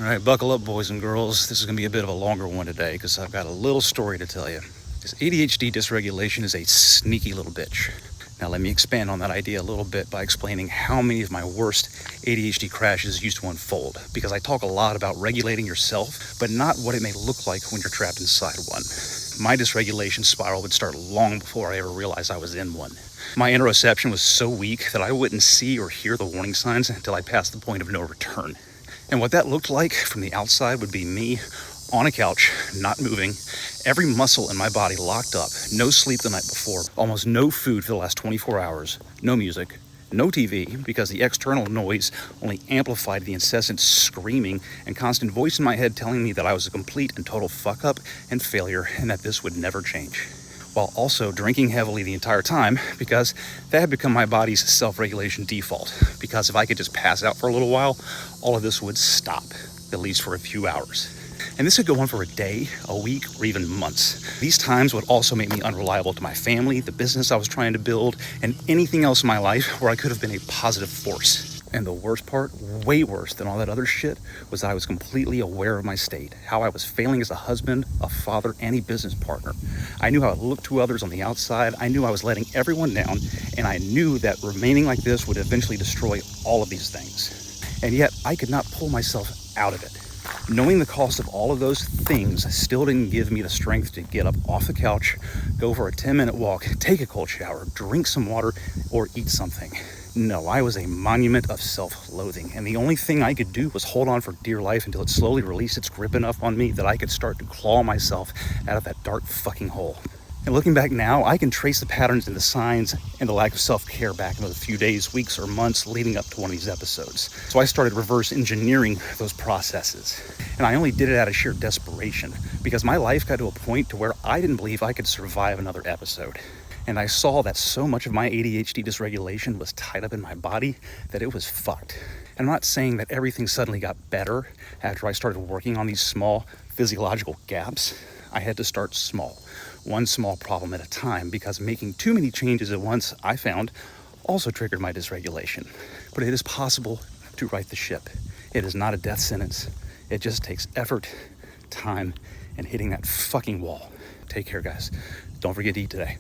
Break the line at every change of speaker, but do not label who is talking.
All right, buckle up, boys and girls. This is going to be a bit of a longer one today because I've got a little story to tell you. This ADHD dysregulation is a sneaky little bitch. Now, let me expand on that idea a little bit by explaining how many of my worst ADHD crashes used to unfold, because I talk a lot about regulating yourself, but not what it may look like when you're trapped inside one. My dysregulation spiral would start long before I ever realized I was in one. My interoception was so weak that I wouldn't see or hear the warning signs until I passed the point of no return. And what that looked like from the outside would be me on a couch, not moving, every muscle in my body locked up, no sleep the night before, almost no food for the last 24 hours, no music, no TV, because the external noise only amplified the incessant screaming and constant voice in my head telling me that I was a complete and total fuck up and failure and that this would never change. While also drinking heavily the entire time, because that had become my body's self-regulation default. Because if I could just pass out for a little while, all of this would stop, at least for a few hours. And this could go on for a day, a week, or even months. These times would also make me unreliable to my family, the business I was trying to build, and anything else in my life where I could have been a positive force. And the worst part, way worse than all that other shit, was that I was completely aware of my state, how I was failing as a husband, a father, and a business partner. I knew how it looked to others on the outside, I knew I was letting everyone down, and I knew that remaining like this would eventually destroy all of these things. And yet, I could not pull myself out of it. Knowing the cost of all of those things still didn't give me the strength to get up off the couch, go for a 10-minute walk, take a cold shower, drink some water, or eat something. No, I was a monument of self-loathing, and the only thing I could do was hold on for dear life until it slowly released its grip enough on me that I could start to claw myself out of that dark fucking hole. And looking back now, I can trace the patterns and the signs and the lack of self-care back into the few days, weeks, or months leading up to one of these episodes. So I started reverse engineering those processes. And I only did it out of sheer desperation because my life got to a point to where I didn't believe I could survive another episode. And I saw that so much of my ADHD dysregulation was tied up in my body that it was fucked. And I'm not saying that everything suddenly got better after I started working on these small physiological gaps. I had to start small, one small problem at a time, because making too many changes at once, I found, also triggered my dysregulation. But it is possible to right the ship. It is not a death sentence. It just takes effort, time, and hitting that fucking wall. Take care, guys. Don't forget to eat today.